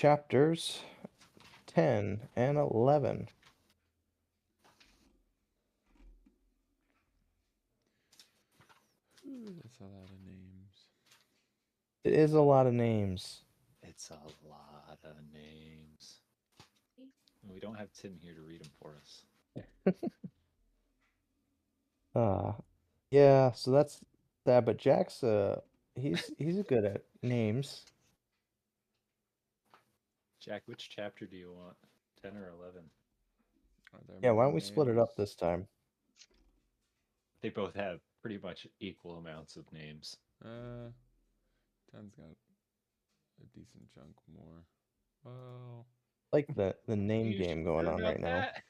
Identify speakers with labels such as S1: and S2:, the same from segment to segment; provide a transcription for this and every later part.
S1: chapters 10 and 11.
S2: Ooh, that's a lot of names.
S1: It is a lot of names.
S3: It's a lot of names. We don't have Tim here to read them for us.
S1: Uh, yeah, so that's that, but Jack's he's good at names.
S3: Jack, which chapter do you want? 10 or 11?
S2: Are there
S1: Yeah, why
S2: more
S1: don't we split it
S2: names?
S1: up this time?
S3: They both have pretty much equal amounts of names.
S2: 10's got a decent chunk more. Well,
S1: Like the
S3: Are
S1: name
S3: you
S1: game
S3: sure
S1: going on
S3: about
S1: right now.
S3: that?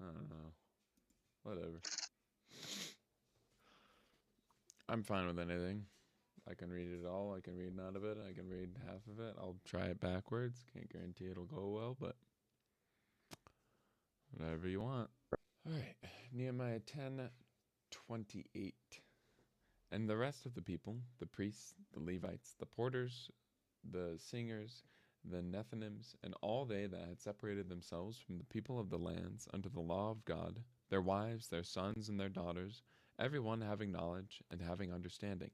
S2: I don't know. Whatever. I'm fine with anything. I can read it all. I can read none of it. I can read half of it. I'll try it backwards. Can't guarantee it'll go well, but whatever you want. All right. Nehemiah 10:28. And the rest of the people, the priests, the Levites, the porters, the singers, the Nethinims, and all they that had separated themselves from the people of the lands unto the law of God, their wives, their sons, and their daughters, every one having knowledge and having understanding.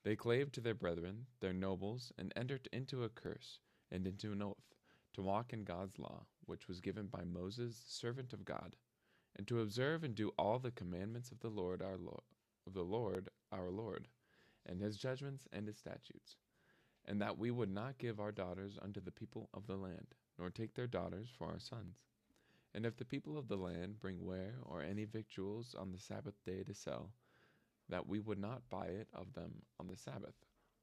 S2: They clave to their brethren, their nobles, and entered into a curse and into an oath, to walk in God's law, which was given by Moses, the servant of God, and to observe and do all the commandments of the Lord our Lord, and his judgments and his statutes, and that we would not give our daughters unto the people of the land, nor take their daughters for our sons. And if the people of the land bring ware or any victuals on the Sabbath day to sell, that we would not buy it of them on the Sabbath,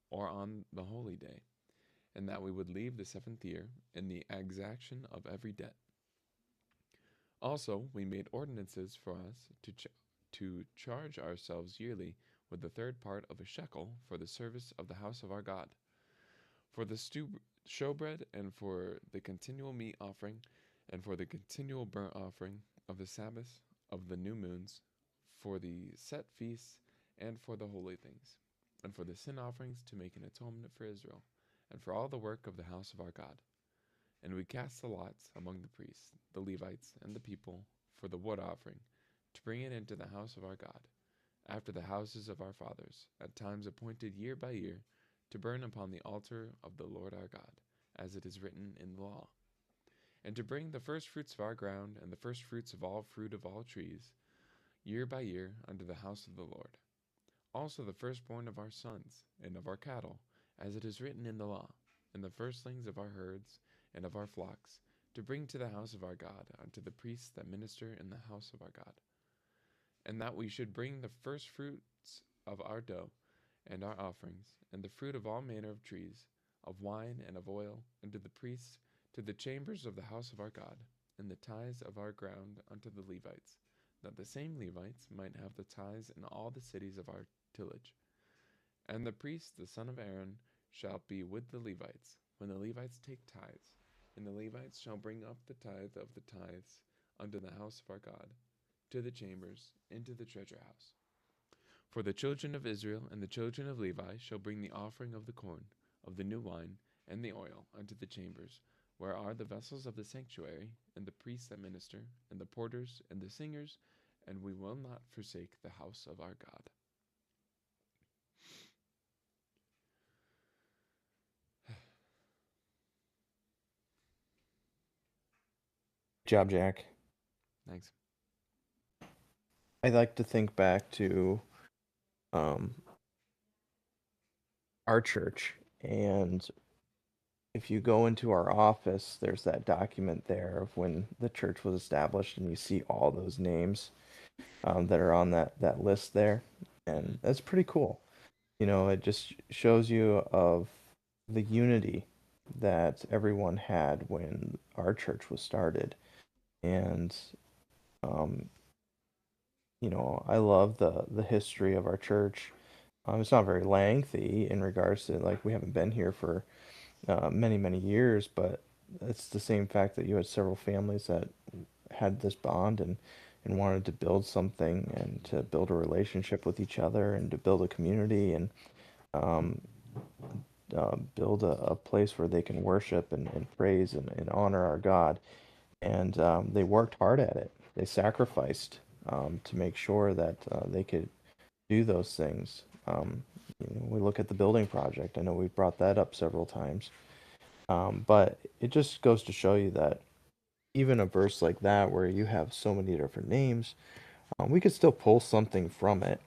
S2: or on the holy day, and that we would leave the 7th year in the exaction of every debt. Also, we made ordinances for us to charge ourselves yearly with the third part of a shekel for the service of the house of our God, for the showbread, and for the continual meat offering, and for the continual burnt offering of the Sabbaths, of the new moons, for the set feasts, and for the holy things, and for the sin offerings to make an atonement for Israel, and for all the work of the house of our God. And we cast the lots among the priests, the Levites, and the people for the wood offering, to bring it into the house of our God, after the houses of our fathers, at times appointed year by year, to burn upon the altar of the Lord our God, as it is written in the law, and to bring the firstfruits of our ground, and the firstfruits of all fruit of all trees, year by year, unto the house of the Lord. Also the firstborn of our sons, and of our cattle, as it is written in the law, and the firstlings of our herds, and of our flocks, to bring to the house of our God, unto the priests that minister in the house of our God. And that we should bring the firstfruits of our dough, and our offerings, and the fruit of all manner of trees, of wine and of oil, unto the priests, to the chambers of the house of our God, and the tithes of our ground unto the Levites, that the same Levites might have the tithes in all the cities of our tillage. And the priest, the son of Aaron, shall be with the Levites, when the Levites take tithes, and the Levites shall bring up the tithe of the tithes unto the house of our God, to the chambers, into the treasure house. For the children of Israel and the children of Levi shall bring the offering of the corn, of the new wine, and the oil unto the chambers, where are the vessels of the sanctuary, and the priests that minister, and the porters, and the singers, and we will not forsake the house of our God.
S1: Good job, Jack.
S2: Thanks.
S1: I like to think back to um our church, and if you go into our office, there's that document there of when the church was established, and you see all those names that are on that list there,
S2: Mm-hmm.
S1: and that's pretty cool. You know, it just shows you of the unity that everyone had when our church was started, and um, you know, I love the history of our church. It's not very lengthy in regards to like we haven't been here for many years, but it's the same fact that you had several families that had this bond and wanted to build something and to build a relationship with each other and to build a community and um, build a place where they can worship and praise and honor our God. And they worked hard at it. They sacrificed to make sure that they could do those things. We look at the building project. I know we've brought that up several times. But it just goes to show you that even a verse like that, where you have so many different names, we could still pull something from it,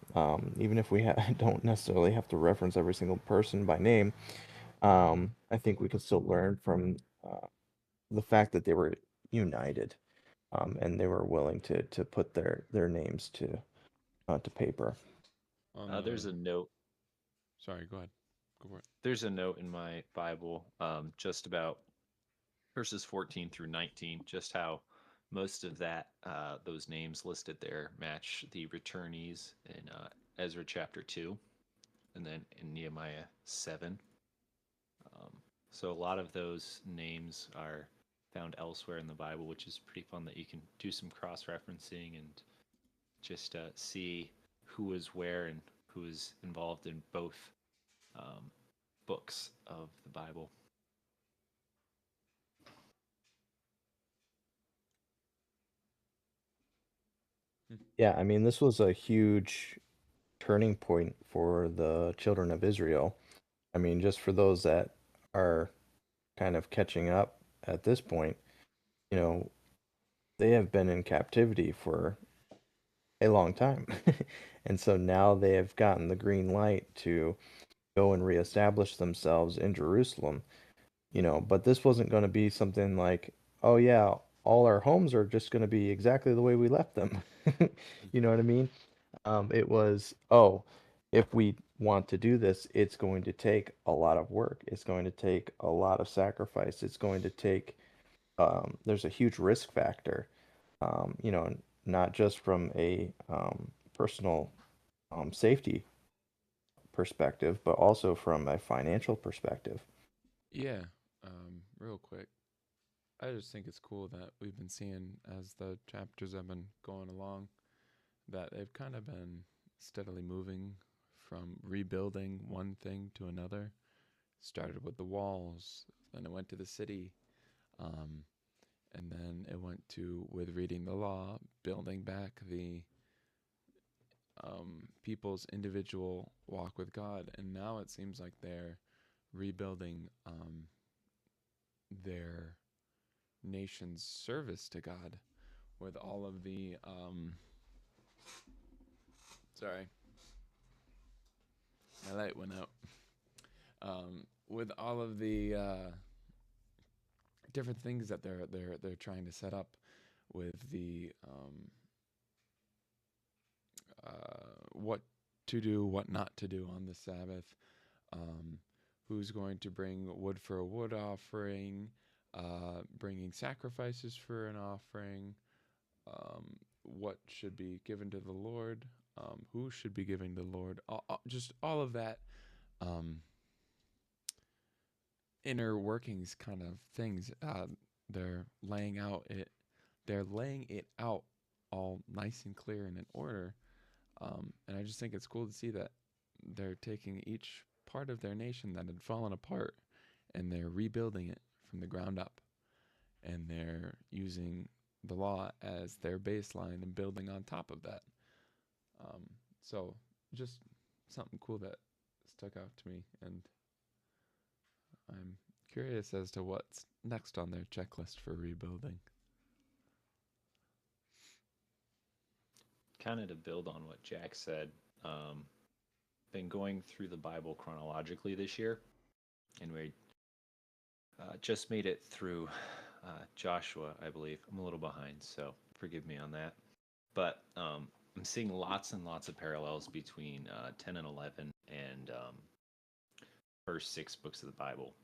S1: even if we don't necessarily have to reference every single person by name. I think we can still learn from the fact that they were united, and they were willing to put their names to paper.
S2: On
S3: There's a note.
S2: sorry, go ahead. Go for it.
S3: There's a note in my Bible, just about verses 14 through 19, just how most of those names listed there match the returnees in Ezra chapter 2, and then in Nehemiah 7. So a lot of those names are found elsewhere in the Bible, which is pretty fun that you can do some cross-referencing and just see who is where and who is involved in both books of the Bible.
S1: Yeah, I mean, this was a huge turning point for the children of Israel. I mean, just for those that are kind of catching up at this point, you know, they have been in captivity for a long time. And so now they have gotten the green light to go and reestablish themselves in Jerusalem, but this wasn't going to be something like, oh yeah, all our homes are just going to be exactly the way we left them. You know what I mean? It was, oh, if we want to do this, it's going to take a lot of work. It's going to take a lot of sacrifice. It's going to take, there's a huge risk factor, not just from a personal safety perspective, but also from a financial perspective.
S2: Yeah, real quick. I just think it's cool that we've been seeing as the chapters have been going along that they've kind of been steadily moving from rebuilding one thing to another. Started with the walls, then it went to the city, um, and then it went to with reading the law, building back the people's individual walk with God, and now it seems like they're rebuilding their nation's service to God with all of the sorry, my light went out. With all of the different things that they're trying to set up with the what to do, what not to do on the Sabbath, who's going to bring wood for a wood offering, bringing sacrifices for an offering, what should be given to the Lord, who should be giving to the Lord, just all of that inner workings kind of things. They're laying out it. They're laying it out all nice and clear and in order. And I just think it's cool to see that they're taking each part of their nation that had fallen apart and they're rebuilding it from the ground up. And they're using the law as their baseline and building on top of that. So just something cool that stuck out to me. And I'm curious as to what's next on their checklist for rebuilding.
S3: Kind of to build on what Jack said, been going through the Bible chronologically this year, and we just made it through Joshua, I believe. I'm a little behind, so forgive me on that. But I'm seeing lots and lots of parallels between 10 and 11 and first 6 books of the Bible.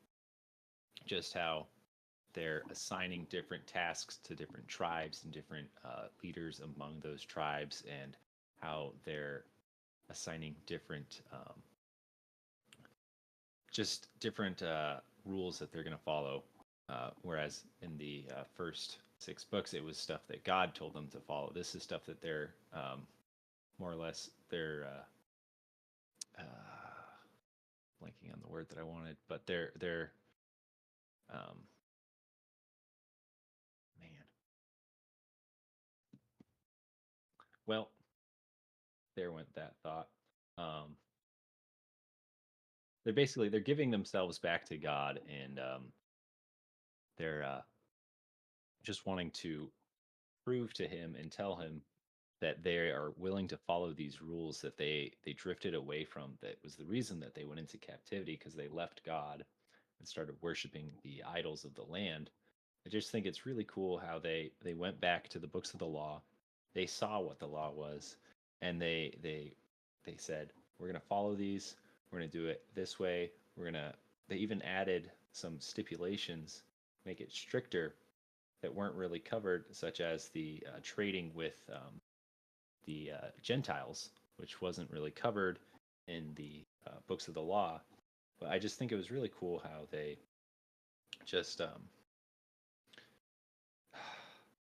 S3: Just how they're assigning different tasks to different tribes and different leaders among those tribes, and how they're assigning different just different rules that they're going to follow. Whereas in the first 6 books, it was stuff that God told them to follow. This is stuff that they're more or less they're blanking on the word that I wanted, but they're man. Well, there went that thought. They're giving themselves back to God, and they're just wanting to prove to him and tell him that they are willing to follow these rules that they drifted away from. That was the reason that they went into captivity, because they left God and started worshiping the idols of the land. I just think it's really cool how they went back to the books of the law. They saw what the law was, and they said, we're going to follow these. We're going to do it this way. They even added some stipulations, make it stricter, that weren't really covered, such as the trading with the Gentiles, which wasn't really covered in the books of the law. But I just think it was really cool how they just man,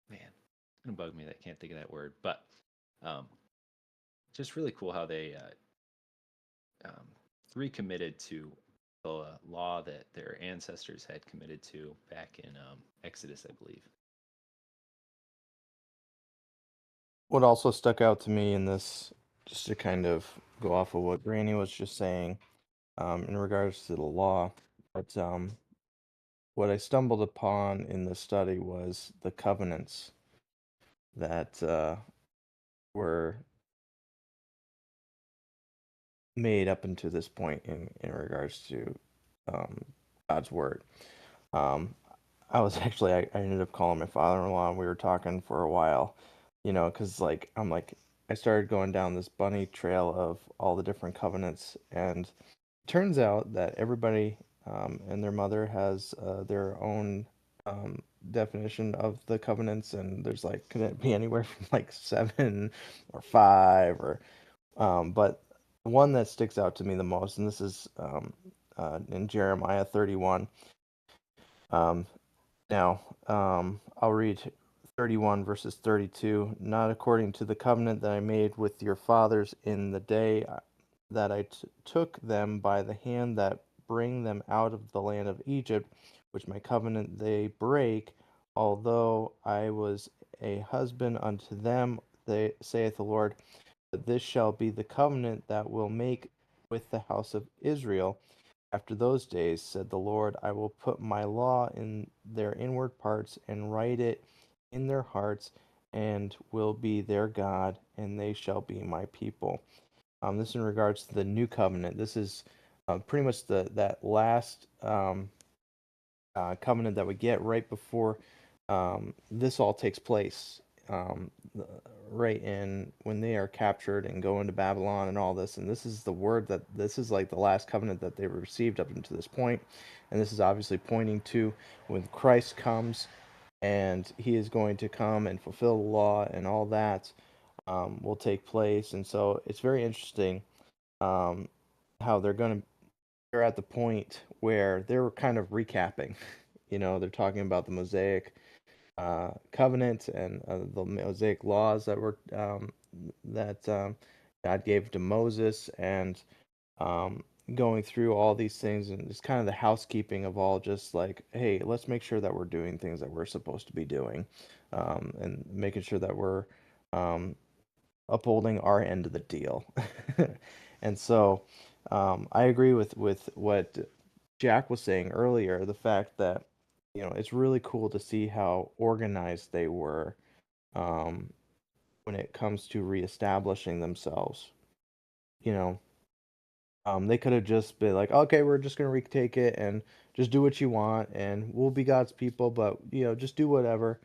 S3: it's gonna bug me that I can't think of that word, but just really cool how they recommitted to the law that their ancestors had committed to back in Exodus, I believe.
S1: What also stuck out to me in this, just to kind of go off of what Granny was just saying, in regards to the law, but what I stumbled upon in the study was the covenants that were made up until this point in regards to God's word. I was actually I ended up calling my father-in-law and we were talking for a while, because I started going down this bunny trail of all the different covenants, and it turns out that everybody and their mother has their own definition of the covenants, and there's can it be anywhere from 7 or 5 or but the one that sticks out to me the most, and this is in Jeremiah 31. Now, I'll read 31 verses 32. Not according to the covenant that I made with your fathers in the day that I took them by the hand that bring them out of the land of Egypt, which my covenant they break, although I was a husband unto them, saith the Lord. But this shall be the covenant that will make with the house of Israel. After those days, said the Lord, I will put my law in their inward parts and write it in their hearts, and will be their God, and they shall be my people. This in regards to the new covenant. This is pretty much that last covenant that we get right before this all takes place. Right in when they are captured and go into Babylon and all this, and this is the word that this is the last covenant that they received up until this point, and this is obviously pointing to when Christ comes, and he is going to come and fulfill the law, and all that will take place. And so it's very interesting how they're at the point where they're kind of recapping. They're talking about the Mosaic covenant and the Mosaic laws that God gave to Moses, and going through all these things, and it's kind of the housekeeping of all, just hey, let's make sure that we're doing things that we're supposed to be doing, and making sure that we're upholding our end of the deal. And so I agree with what Jack was saying earlier, the fact that it's really cool to see how organized they were when it comes to reestablishing themselves. They could have just been like, okay, we're just going to retake it and just do what you want, and we'll be God's people, but just do whatever.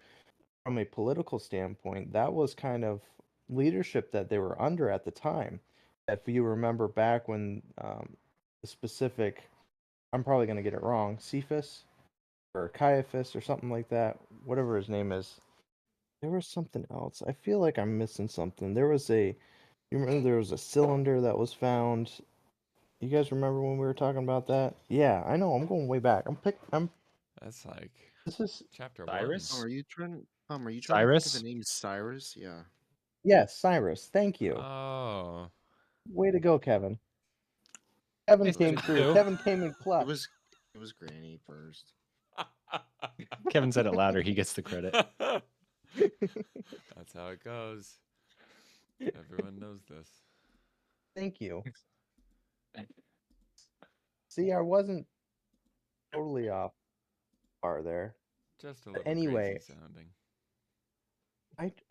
S1: From a political standpoint, that was kind of leadership that they were under at the time. If you remember back when the specific, I'm probably going to get it wrong, Cephas or Caiaphas or something like that, whatever his name is. There was something else. I feel like I'm missing something. You remember there was a cylinder that was found. You guys remember when we were talking about that? Yeah, I know. I'm going way back.
S2: That's
S1: This is,
S2: chapter
S3: Cyrus?
S4: Are you trying? Are you trying to think of the
S3: Cyrus?
S4: name Cyrus? Yeah.
S1: yes, Cyrus. Thank
S2: 1.
S1: you.
S2: Oh.
S1: Way to go, Kevin. Kevin
S5: Nice
S1: came
S5: to
S1: through.
S5: do.
S1: Kevin came in
S4: It
S1: clutch.
S4: was Granny first.
S5: Kevin said it louder. He gets the credit.
S2: That's how it goes. Everyone knows this.
S1: Thank you. See, I wasn't totally off par there.
S2: Just a
S1: But
S2: little
S1: anyway,
S2: crazy sounding.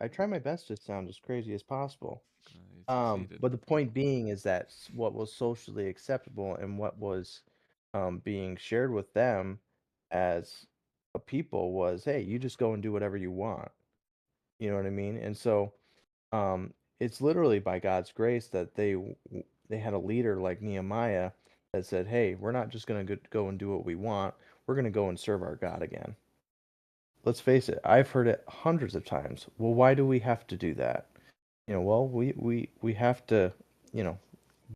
S1: I try my best to sound as crazy as possible.
S2: You succeeded.
S1: But the point being is that what was socially acceptable and what was being shared with them as a people was, hey, you just go and do whatever you want. You know what I mean? And so it's literally by God's grace that they had a leader like Nehemiah that said, hey, we're not just going to go and do what we want. We're going to go and serve our God again. Let's face it, I've heard it hundreds of times. Well, why do we have to do that? Well, we have to,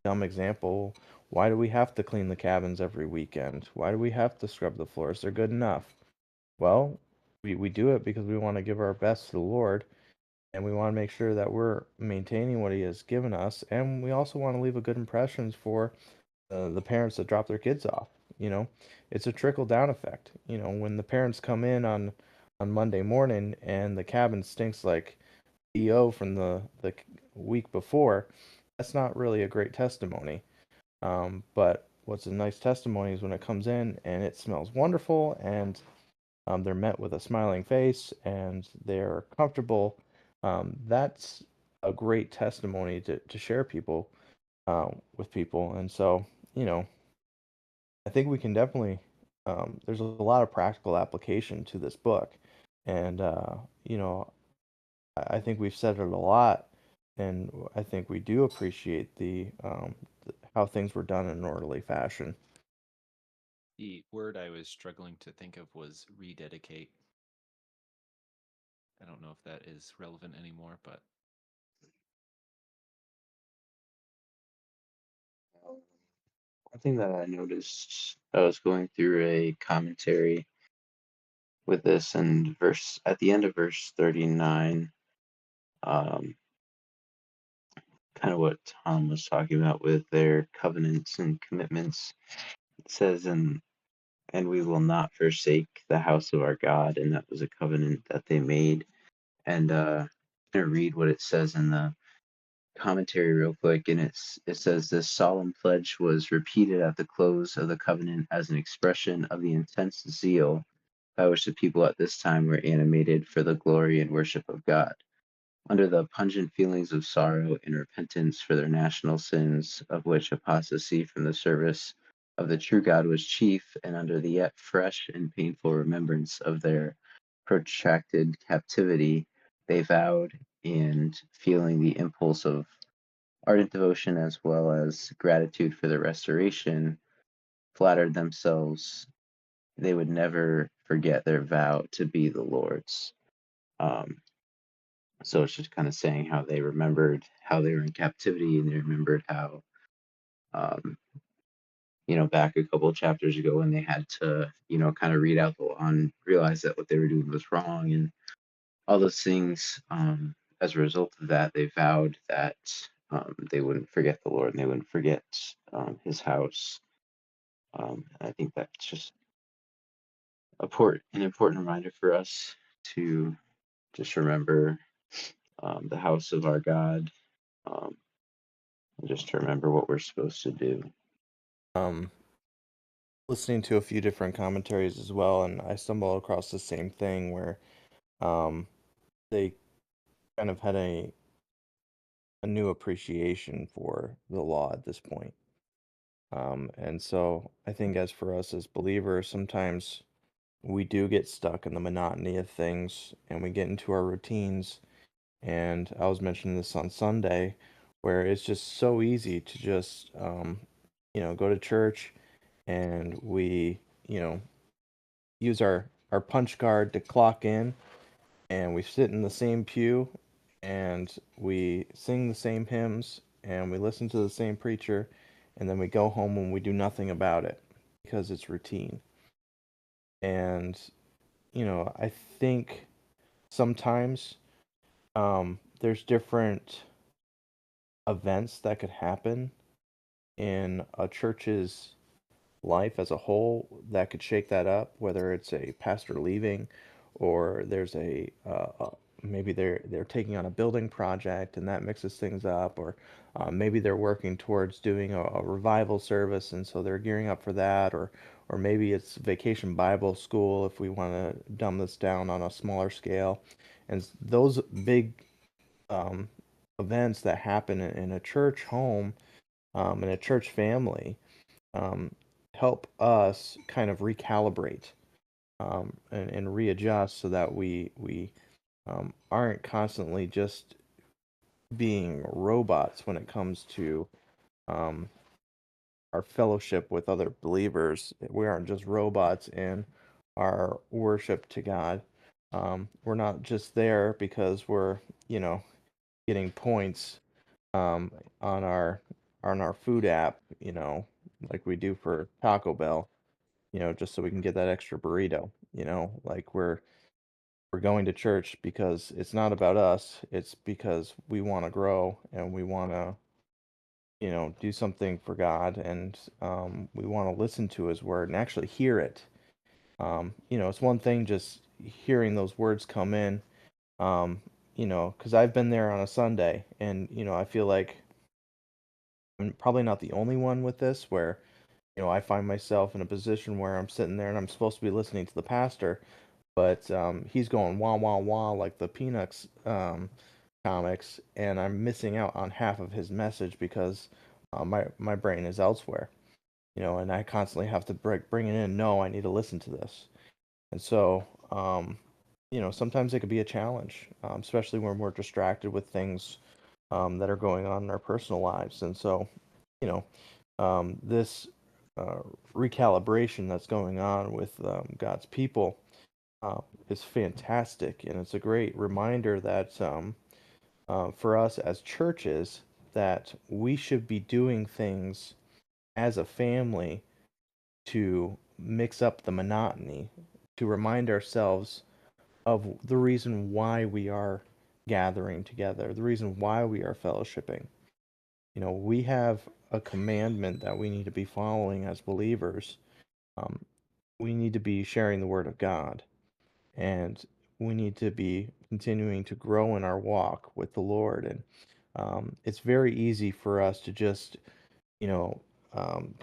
S1: dumb example, why do we have to clean the cabins every weekend? Why do we have to scrub the floors? They're good enough. Well, we do it because we want to give our best to the Lord, and we want to make sure that we're maintaining what He has given us, and we also want to leave a good impressions for the parents that drop their kids off. It's a trickle down effect. When the parents come in on Monday morning and the cabin stinks like EO from the week before, that's not really a great testimony. But what's a nice testimony is when it comes in and it smells wonderful, and they're met with a smiling face and they're comfortable. That's a great testimony to share people with people. And so, I think we can definitely, there's a lot of practical application to this book. And, I think we've said it a lot, and I think we do appreciate how things were done in an orderly fashion.
S3: The word I was struggling to think of was rededicate. I don't know if that is relevant anymore, but
S6: One thing that I noticed, I was going through a commentary with this, and at the end of verse 39, kind of what Tom was talking about with their covenants and commitments. It says, and we will not forsake the house of our God, and that was a covenant that they made. And I'm gonna read what it says in the commentary real quick, and it says this solemn pledge was repeated at the close of the covenant as an expression of the intense zeal by which the people at this time were animated for the glory and worship of God. Under the pungent feelings of sorrow and repentance for their national sins, of which apostasy from the service of the true God was chief, and under the yet fresh and painful remembrance of their protracted captivity, they vowed, and feeling the impulse of ardent devotion as well as gratitude for the restoration, flattered themselves they would never forget their vow to be the Lord's. So it's just kind of saying how they remembered how they were in captivity, and they remembered how, um, back a couple of chapters ago when they had to, kind of read out the law and realize that what they were doing was wrong and all those things. As a result of that, they vowed that they wouldn't forget the Lord and they wouldn't forget His house. I think that's just an important reminder for us to just remember the house of our God, and just to remember what we're supposed to do.
S1: Listening to a few different commentaries as well, and I stumbled across the same thing where they kind of had a new appreciation for the law at this point. And so I think as for us as believers, sometimes we do get stuck in the monotony of things and we get into our routines. And I was mentioning this on Sunday, where it's just so easy to just, go to church and we, use our punch card to clock in, and we sit in the same pew and we sing the same hymns and we listen to the same preacher, and then we go home and we do nothing about it because it's routine. And I think sometimes there's different events that could happen in a church's life as a whole that could shake that up, whether it's a pastor leaving or there's maybe they're taking on a building project and that mixes things up, or maybe they're working towards doing a revival service and so they're gearing up for that, or maybe it's Vacation Bible School if we want to dumb this down on a smaller scale. And those big um, events that happen in a church home, in a church family, um, help us kind of recalibrate, and readjust so that we aren't constantly just being robots when it comes to um, our fellowship with other believers. We aren't just robots in our worship to God. We're not just there because we're, you know, getting points um, on our food app, like we do for Taco Bell, just so we can get that extra burrito, like we're going to church because it's not about us, it's because we want to grow and we want to, do something for God, and we want to listen to his word and actually hear it. It's one thing just hearing those words come in, um, because I've been there on a Sunday and, I feel like I'm probably not the only one with this where, I find myself in a position where I'm sitting there and I'm supposed to be listening to the pastor, but he's going wah wah wah like the Peanuts comics, and I'm missing out on half of his message because my brain is elsewhere, and I constantly have to bring it in. No, I need to listen to this, and so sometimes it could be a challenge, especially when we're distracted with things that are going on in our personal lives, and so you know this uh, recalibration that's going on with God's people uh, is fantastic, and it's a great reminder that for us as churches that we should be doing things as a family to mix up the monotony, to remind ourselves of the reason why we are gathering together, the reason why we are fellowshipping. We have a commandment that we need to be following as believers. Um, we need to be sharing the word of God, and we need to be continuing to grow in our walk with the Lord. And it's very easy for us to just, you know,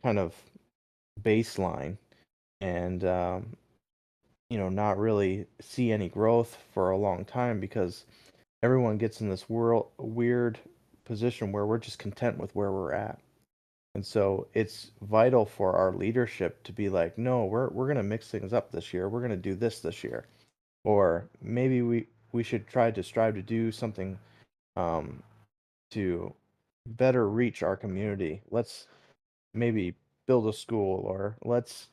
S1: kind of baseline and, not really see any growth for a long time because everyone gets in this weird position where we're just content with where we're at. And so it's vital for our leadership to be like, no, we're gonna mix things up this year. We're gonna do this year, or maybe we should try to strive to do something um, to better reach our community. Let's maybe build a school, or let's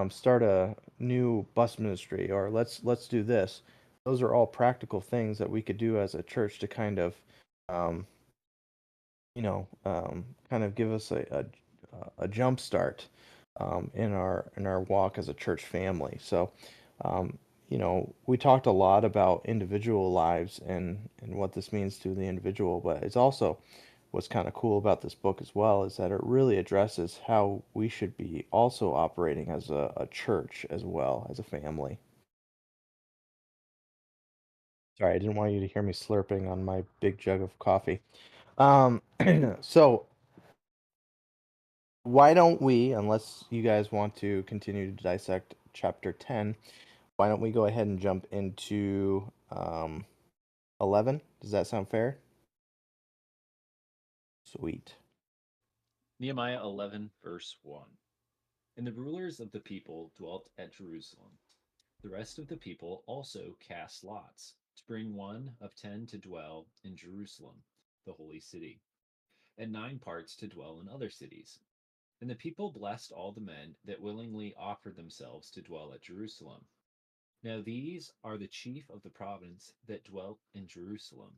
S1: start a new bus ministry, or let's do this. Those are all practical things that we could do as a church to kind of um, kind of give us a jump start in our walk as a church family. So, we talked a lot about individual lives and what this means to the individual, but it's also what's kind of cool about this book as well is that it really addresses how we should be also operating as a church as well as a family. Sorry, I didn't want you to hear me slurping on my big jug of coffee. Um, so why don't we, unless you guys want to continue to dissect chapter 10, why don't we go ahead and jump into 11? Does that sound fair? Sweet.
S3: Nehemiah 11, verse 1. And the rulers of the people dwelt at Jerusalem. The rest of the people also cast lots to bring one of 10 to dwell in Jerusalem, the holy city, and 9 parts to dwell in other cities. And the people blessed all the men that willingly offered themselves to dwell at Jerusalem. Now these are the chief of the province that dwelt in Jerusalem.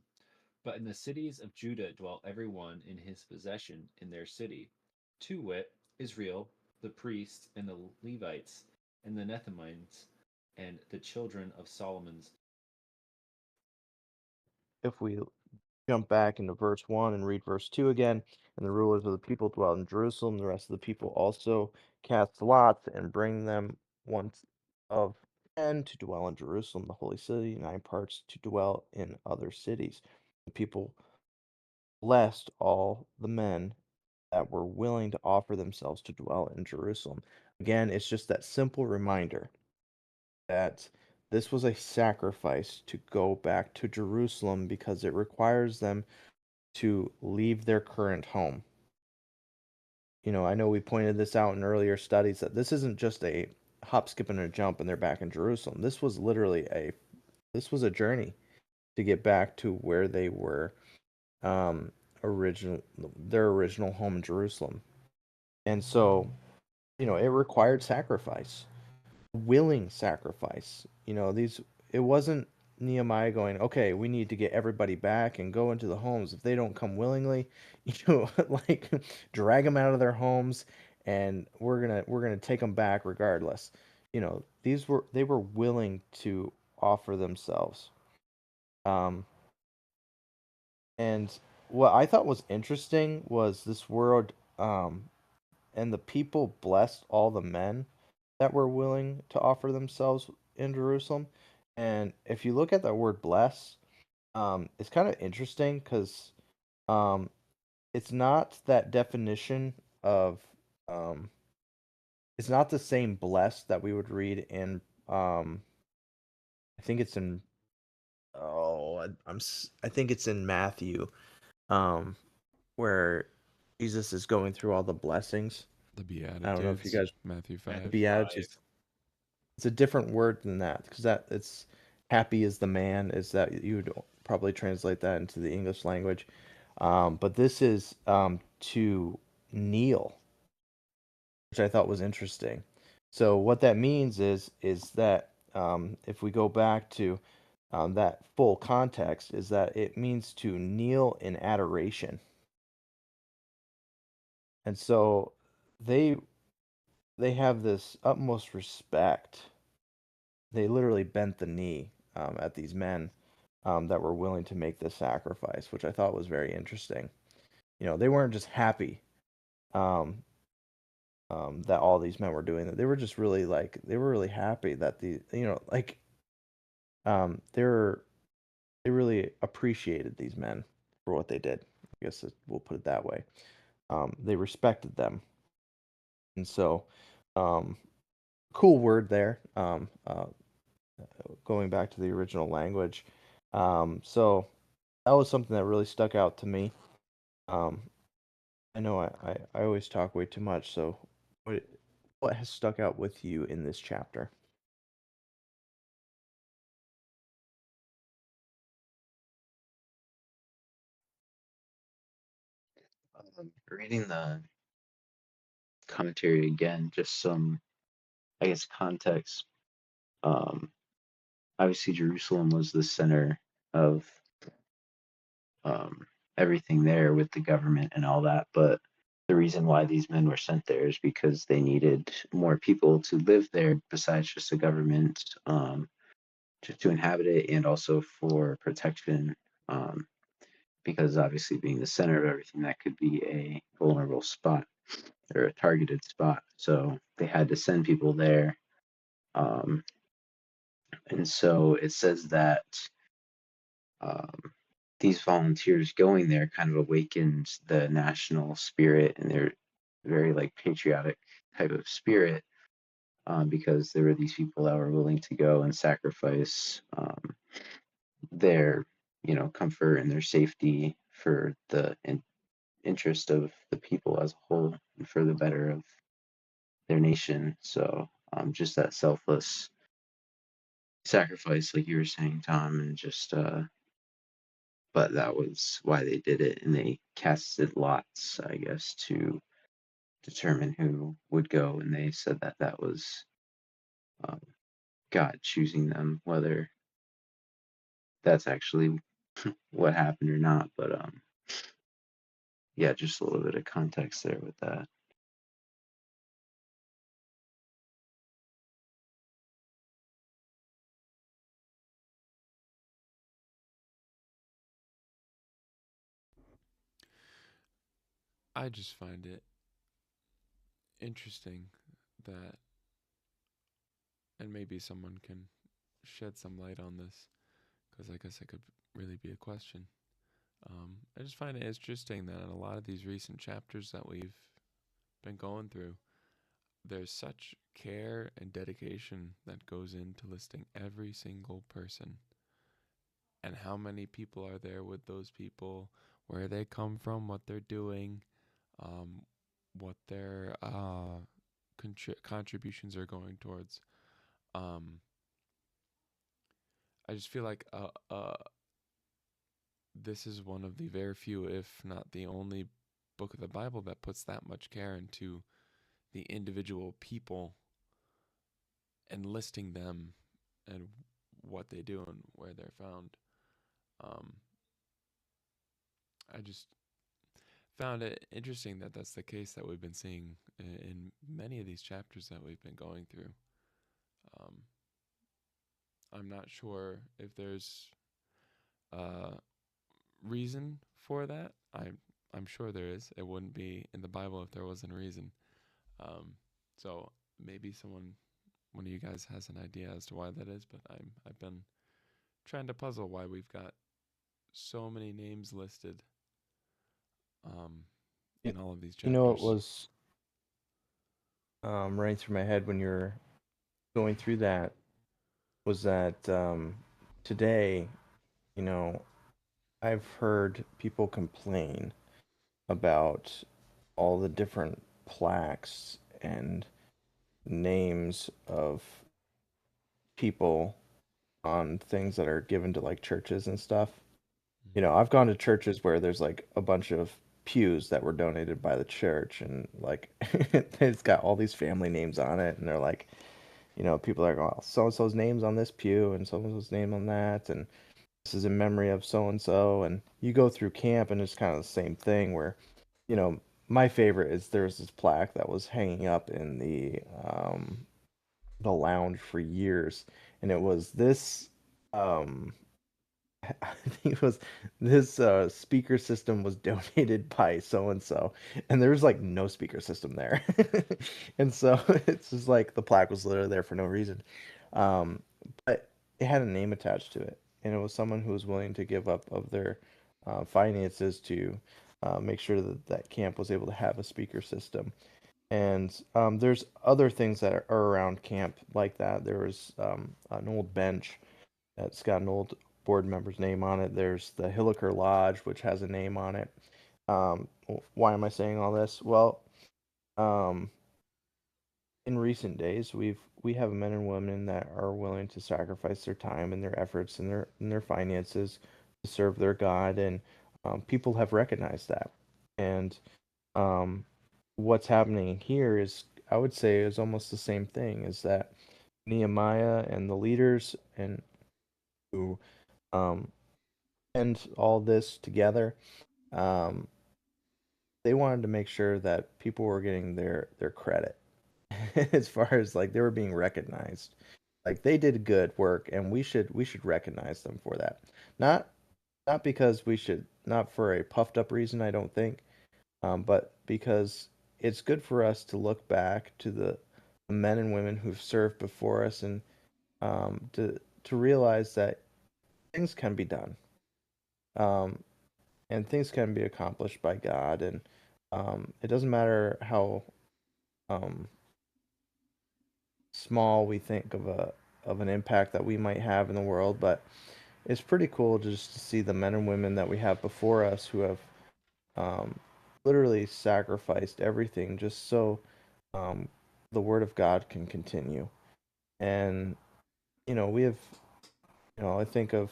S3: But in the cities of Judah dwelt every one in his possession in their city, to wit, Israel, the priests, and the Levites, and the Nethinims, and the children of Solomon's.
S1: If we jump back into verse 1 and read verse 2 again. And the rulers of the people dwelt in Jerusalem. The rest of the people also cast lots and bring them once of 10 to dwell in Jerusalem, the holy city, 9 parts to dwell in other cities. The people blessed all the men that were willing to offer themselves to dwell in Jerusalem. Again, it's just that simple reminder that this was a sacrifice to go back to Jerusalem because it requires them to leave their current home. I know we pointed this out in earlier studies that this isn't just a hop, skip, and a jump and they're back in Jerusalem. This was literally a journey to get back to where they were their original home in Jerusalem. And so, it required sacrifice, willing sacrifice. It wasn't Nehemiah going, okay, we need to get everybody back and go into the homes. If they don't come willingly, like drag them out of their homes, and we're gonna take them back regardless. They were willing to offer themselves. And what I thought was interesting was this word, and the people blessed all the men that were willing to offer themselves in Jerusalem. And if you look at that word bless, it's kind of interesting because um, it's not that definition of, um, it's not the same bless that we would read in, I think it's in, oh, I think it's in Matthew, um, where Jesus is going through all the blessings.
S2: The
S1: I don't know if you
S2: Beatitudes,
S1: guys,
S2: Matthew
S1: the
S2: 5.
S1: Beatitudes. It's a different word than that because it's happy is the man is that you would probably translate that into the English language, but this is to kneel, which I thought was interesting. So what that means is that if we go back to that full context, is that it means to kneel in adoration, and so they they have this utmost respect. They literally bent the knee at these men that were willing to make this sacrifice, which I thought was very interesting. They weren't just happy um, that all these men were doing that. They were just really they were really happy that they really appreciated these men for what they did. I guess we'll put it that way. They respected them, and so cool word there. Going back to the original language. So that was something that really stuck out to me. Um, I know I always talk way too much, so what has stuck out with you in this chapter?
S6: Reading the commentary again, just some, I guess, context. Um, Obviously, Jerusalem was the center of um, everything there with the government and all that. But the reason why these men were sent there is because they needed more people to live there besides just the government, just to inhabit it, and also for protection. Because obviously, being the center of everything, that could be a vulnerable spot or a targeted spot. So they had to send people there. Um, and so it says that um, these volunteers going there kind of awakened the national spirit and their very like patriotic type of spirit, because there were these people that were willing to go and sacrifice their comfort and their safety for the interest of the people as a whole and for the better of their nation. So just that selfless sacrifice, like you were saying, Tom, and just but that was why they did it, and they casted lots, I guess, to determine who would go, and they said that that was um, God choosing them, whether that's actually what happened or not. But yeah, just a little bit of context there with that.
S2: I just find it interesting that, and maybe someone can shed some light on this, because I guess it could really be a question. I just find it interesting that in a lot of these recent chapters that we've been going through, there's such care and dedication that goes into listing every single person and how many people are there with those people, where they come from, what they're doing, um, what their contributions are going towards. Um, I just feel like this is one of the very few, if not the only, book of the Bible that puts that much care into the individual people and listing them and what they do and where they're found. Um, I just found it interesting that that's the case that we've been seeing in many of these chapters that we've been going through. Um, I'm not sure if there's a reason for that. I'm sure there is. It wouldn't be in the Bible if there wasn't a reason. Um, so maybe one of you guys has an idea as to why that is, but I've been trying to puzzle why we've got so many names listed
S1: Y-
S2: in all of these
S1: You know, it
S2: chapters.
S1: was running through my head when you were going through that was that today, you know, I've heard people complain about all the different plaques and names of people on things that are given to like churches and stuff. You know, I've gone to churches where there's like a bunch of pews that were donated by the church and like it's got all these family names on it and they're like, you know, people are going, oh, so and so's name's on this pew and so and so's name on that and this is in memory of so and so and you go through camp and it's kind of the same thing where, you know, my favorite is there's this plaque that was hanging up in the lounge for years and it was this um I think it was this speaker system was donated by so and so, and there was like no speaker system there, and so it's just like the plaque was literally there for no reason, um, but it had a name attached to it, and it was someone who was willing to give up of their finances to make sure that that camp was able to have a speaker system. And there's other things that are around camp like that. There was an old bench that's got an old board member's name on it. There's the Hilliker Lodge, which has a name on it. Why am I saying all this? Well, um, in recent days, we have men and women that are willing to sacrifice their time and their efforts and their finances to serve their God, and people have recognized that. And um, what's happening here is, I would say, is almost the same thing. Is that Nehemiah and the leaders and who um, and all this together, um, they wanted to make sure that people were getting their credit as far as like they were being recognized. Like they did good work, and we should recognize them for that. Not not because we should, not for a puffed up reason, I don't think, but because it's good for us to look back to the men and women who've served before us and to realize that things can be done. Um, and things can be accomplished by God, and it doesn't matter how um, small we think of an impact that we might have in the world, but it's pretty cool just to see the men and women that we have before us who have um, literally sacrificed everything just so um, the Word of God can continue. And you know, we have, you know, I think of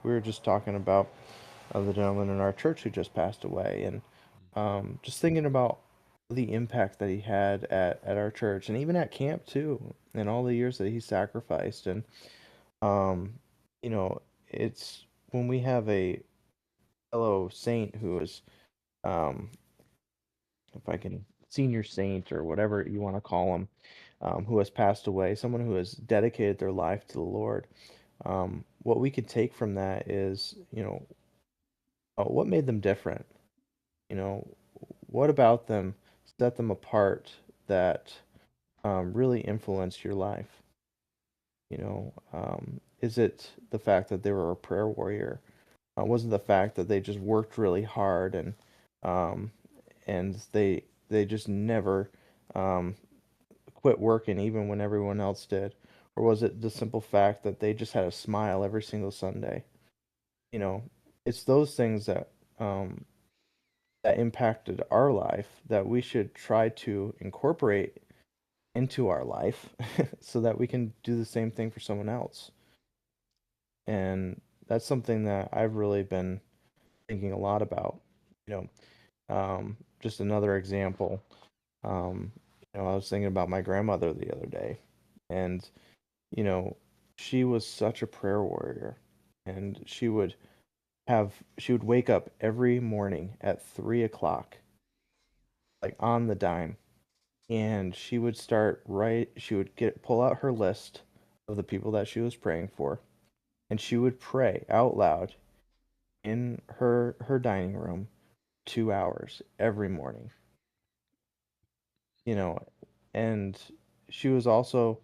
S1: we were just talking about the gentleman in our church who just passed away, and just thinking about the impact that he had at our church and even at camp too, and all the years that he sacrificed. And um, you know, it's when we have a fellow saint who is, um, if I can, senior saint or whatever you want to call him, who has passed away, someone who has dedicated their life to the Lord. What we could take from that is, you know, what made them different? You know, what about them set them apart that really influenced your life? Is it the fact that they were a prayer warrior? Was it the fact that they just worked really hard um, and they just never um, quit working even when everyone else did? Or was it the simple fact that they just had a smile every single Sunday? You know, it's those things um, that impacted our life that we should try to incorporate into our life so that we can do the same thing for someone else. And that's something that I've really been thinking a lot about. You just another example. Um, I was thinking about my grandmother the other day, and you know, she was such a prayer warrior, and she would wake up every morning at 3 o'clock, like on the dime, and she would pull out her list of the people that she was praying for, and she would pray out loud in her dining room 2 hours every morning. you know and she was also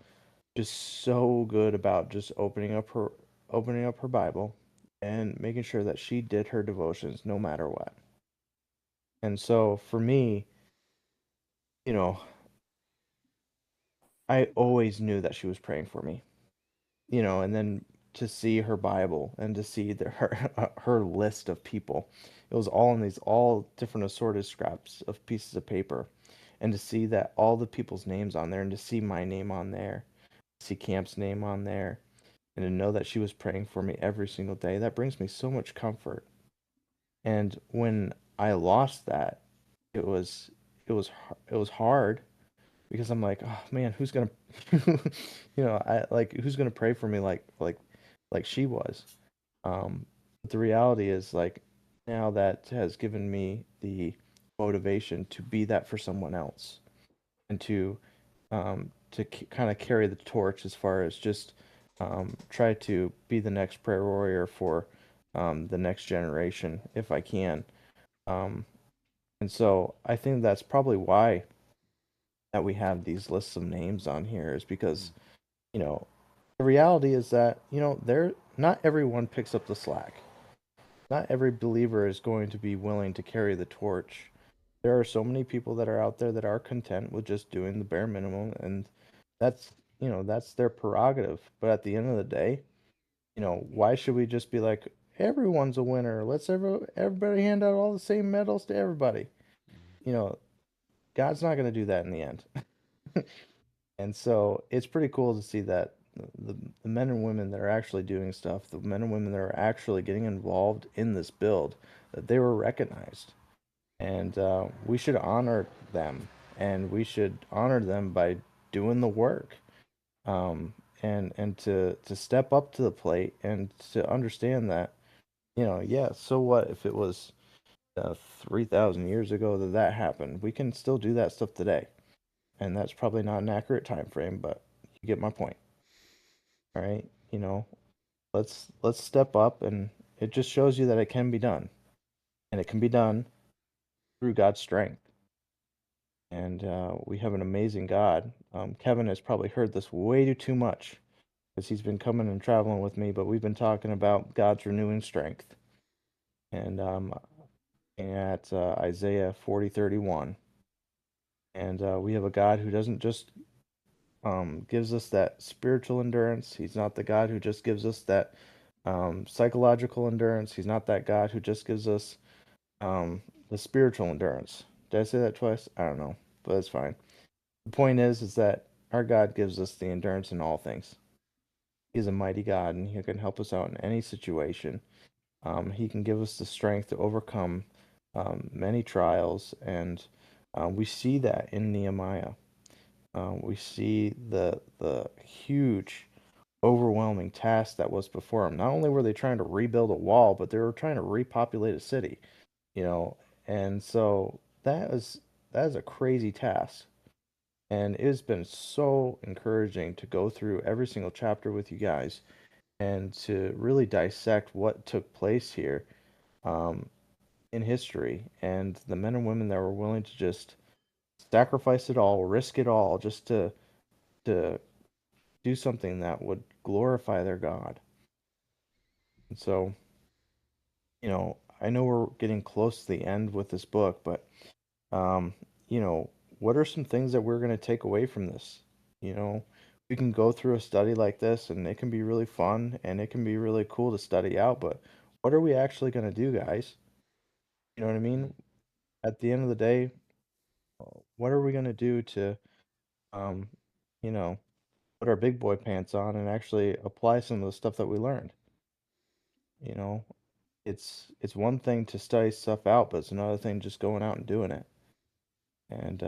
S1: just so good about just opening up her Bible and making sure that she did her devotions no matter what. And so for me, you know, I always knew that she was praying for me. And then to see her Bible and to see her list of people, it was all in these all different assorted scraps of pieces of paper, and to see that all the people's names on there, and to see my name on there, see Camp's name on there, and to know that she was praying for me every single day, that brings me so much comfort. And when I lost that, it was it was hard, because I'm like, oh man, who's gonna, I like who's gonna pray for me like she was. But the reality is, like, now that has given me the motivation to be that for someone else, and to kind of carry the torch as far as just try to be the next prayer warrior for the next generation if I can. Um, and so I think that's probably why that we have these lists of names on here, is because, you know, the reality is that, there not everyone picks up the slack. Not every believer is going to be willing to carry the torch. There are so many people that are out there that are content with just doing the bare minimum, and that's, that's their prerogative. But at the end of the day, why should we just be like, everyone's a winner? Let's everybody hand out all the same medals to everybody. You know, God's not going to do that in the end. And so it's pretty cool to see that the men and women that are actually doing stuff, the men and women that are actually getting involved in this build, that they were recognized. And we should honor them, and we should honor them by doing the work, and to step up to the plate, and to understand that, yeah, so what if it was 3,000 years ago that happened? We can still do that stuff today, and that's probably not an accurate time frame, but you get my point. All right, let's step up, and it just shows you that it can be done, and it can be done through God's strength. And we have an amazing God. Kevin has probably heard this way too much, because he's been coming and traveling with me, but we've been talking about God's renewing strength. And at Isaiah 40:31. And we have a God who doesn't just gives us that spiritual endurance. He's not the God who just gives us that psychological endurance. He's not that God who just gives us the spiritual endurance. Did I say that twice? I don't know, but it's fine. The point is that our God gives us the endurance in all things. He's a mighty God, and He can help us out in any situation. He can give us the strength to overcome many trials, and we see that in Nehemiah. We see the huge, overwhelming task that was before them. Not only were they trying to rebuild a wall, but they were trying to repopulate a city. You know, and so that is a crazy task. And it has been so encouraging to go through every single chapter with you guys, and to really dissect what took place here. Um, in history, and the men and women that were willing to just sacrifice it all, risk it all, just to do something that would glorify their God. And so, I know we're getting close to the end with this book, but um, what are some things that we're going to take away from this? You know, we can go through a study like this and it can be really fun and it can be really cool to study out, but what are we actually going to do, guys? You know what I mean? At the end of the day, what are we going to do to, um, you know, put our big boy pants on and actually apply some of the stuff that we learned? You know, it's one thing to study stuff out, but it's another thing just going out and doing it. And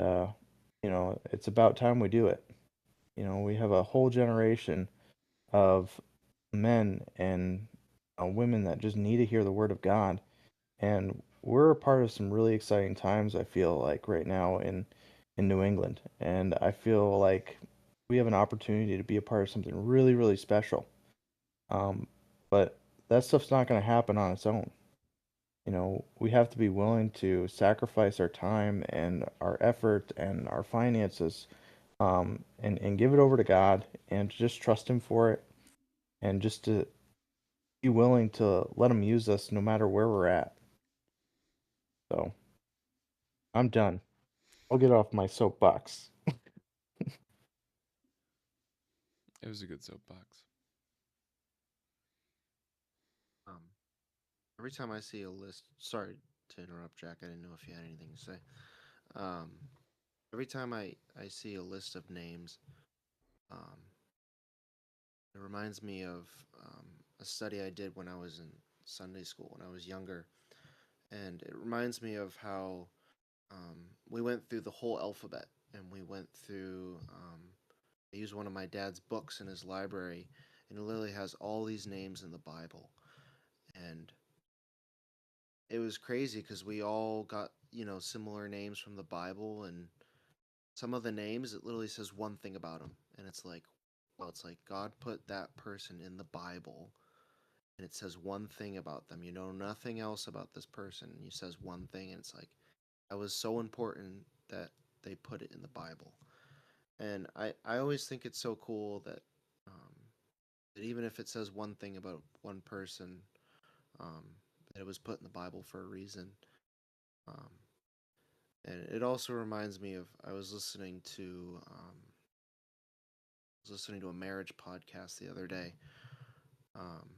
S1: it's about time we do it. We have a whole generation of men and women that just need to hear the word of God. And we're a part of some really exciting times, I feel like, right now in New England. And I feel like we have an opportunity to be a part of something really, really special. But that stuff's not going to happen on its own. We have to be willing to sacrifice our time and our effort and our finances, and give it over to God and just trust Him for it, and just to be willing to let Him use us no matter where we're at. So I'm done. I'll get off my soapbox.
S2: It was a good soapbox.
S4: Every time I see a list, sorry to interrupt, Jack. I didn't know if you had anything to say. Um, every time I see a list of names, um, it reminds me of a study I did when I was in Sunday school when I was younger, and it reminds me of how we went through the whole alphabet, and we went through. I used one of my dad's books in his library, and it literally has all these names in the Bible, and it was crazy because we all got similar names from the Bible, and some of the names it literally says one thing about them, and it's like, well, it's like God put that person in the Bible, and it says one thing about them. You know nothing else about this person, and he says one thing, and it's like that was so important that they put it in the Bible. And I always think it's so cool that even if it says one thing about one person, um, that it was put in the Bible for a reason. Um, and it also reminds me of I was listening to a marriage podcast the other day, um,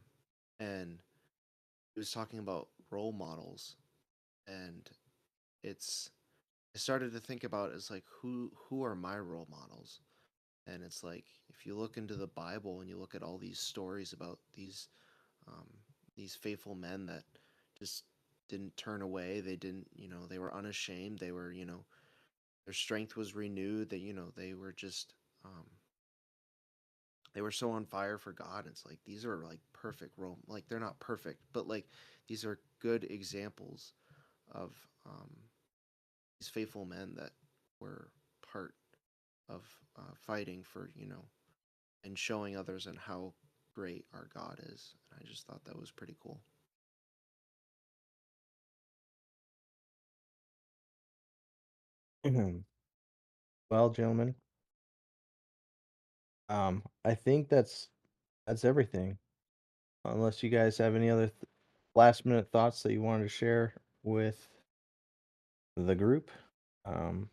S4: and he was talking about role models, and it's I started to think about it as like who are my role models, and it's like if you look into the Bible and you look at all these stories about um, these faithful men that just didn't turn away, they didn't, they were unashamed, they were, their strength was renewed, that they were just they were so on fire for God. It's like these are like perfect role, like they're not perfect, but like these are good examples of these faithful men that were part of fighting for and showing others and how great our God is. And I just thought that was pretty cool.
S1: Well, gentlemen, I think that's everything. Unless you guys have any other last minute thoughts that you wanted to share with the group, um,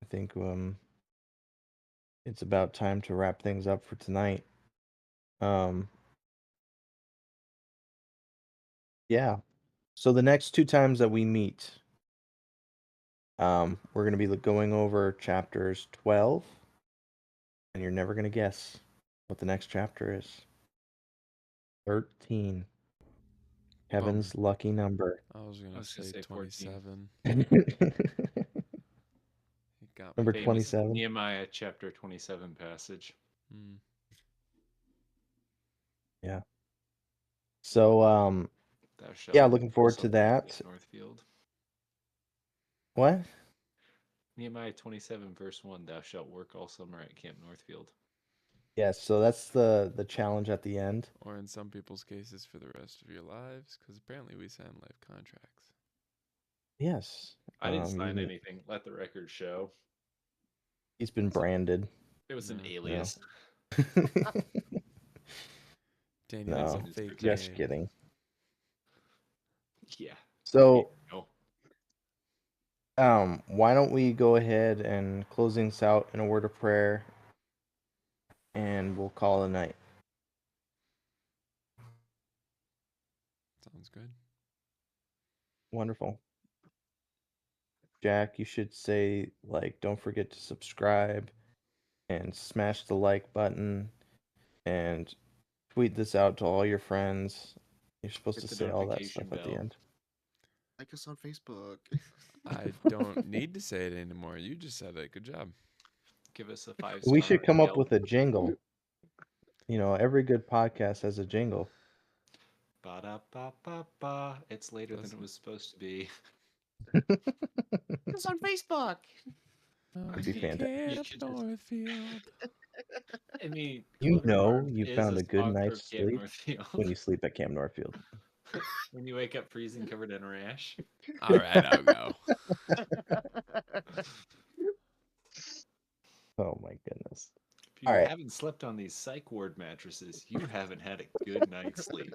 S1: I think it's about time to wrap things up for tonight. Um, yeah. So the next two times that we meet, we're going to be going over chapters 12, and you're never going to guess what the next chapter is. 13. Kevin's lucky number.
S2: I was
S3: I
S2: gonna
S3: was gonna
S2: say
S3: say 14.
S2: 27. It got me.
S1: Number
S3: Famous
S1: 27.
S3: Nehemiah chapter 27 passage.
S2: Mm.
S1: Yeah. So,
S3: Thou
S1: yeah,
S3: shalt
S1: looking
S3: work all
S1: forward to
S3: summer at
S1: that.
S3: Northfield.
S1: What?
S3: Nehemiah 27 verse 1. Thou shalt work all summer at Camp Northfield.
S1: Yes, so that's the challenge at the end.
S2: Or in some people's cases, for the rest of your lives, because apparently we sign life contracts.
S1: Yes.
S3: I didn't
S1: you
S3: sign
S1: can-
S3: anything. Let the record show.
S1: He's been branded.
S3: It was an
S2: No.
S3: alias.
S2: Daniel is a
S1: No,
S2: fake
S1: just
S2: gay.
S1: kidding.
S3: Yeah.
S1: So,
S3: No.
S1: why don't we go ahead and closing this out in a word of prayer, and we'll call it a night.
S2: Sounds good.
S1: Wonderful. Jack, you should say, like, don't forget to subscribe and smash the like button and tweet this out to all your friends. You're supposed
S3: Hit
S1: to
S3: the
S1: say all that
S3: notification
S1: stuff at the
S3: bell.
S1: end.
S4: Like us on Facebook.
S2: I don't need to say it anymore. You just said it. Good job.
S3: Give us a 5-star.
S1: We should come up
S3: Yelp.
S1: with a jingle. You know, every good podcast has a jingle.
S3: Ba-da-ba-ba-ba. It's later than
S2: Listen.
S3: it was supposed to be.
S4: It's on Facebook.
S1: That'd be fantastic.
S3: You
S2: Camp
S3: should just-
S2: Northfield.
S3: I mean,
S1: You
S3: Clover
S1: know
S3: Barn
S1: you
S3: is
S1: found a good
S3: sponsor
S1: night's
S3: of Camp
S1: sleep
S3: Northfield.
S1: when you sleep at Camp Northfield.
S3: When you wake up freezing covered in rash.
S2: All right, I'll go.
S1: Oh my goodness.
S3: If you
S1: All right.
S3: haven't slept on these psych ward mattresses, you haven't had a good night's sleep.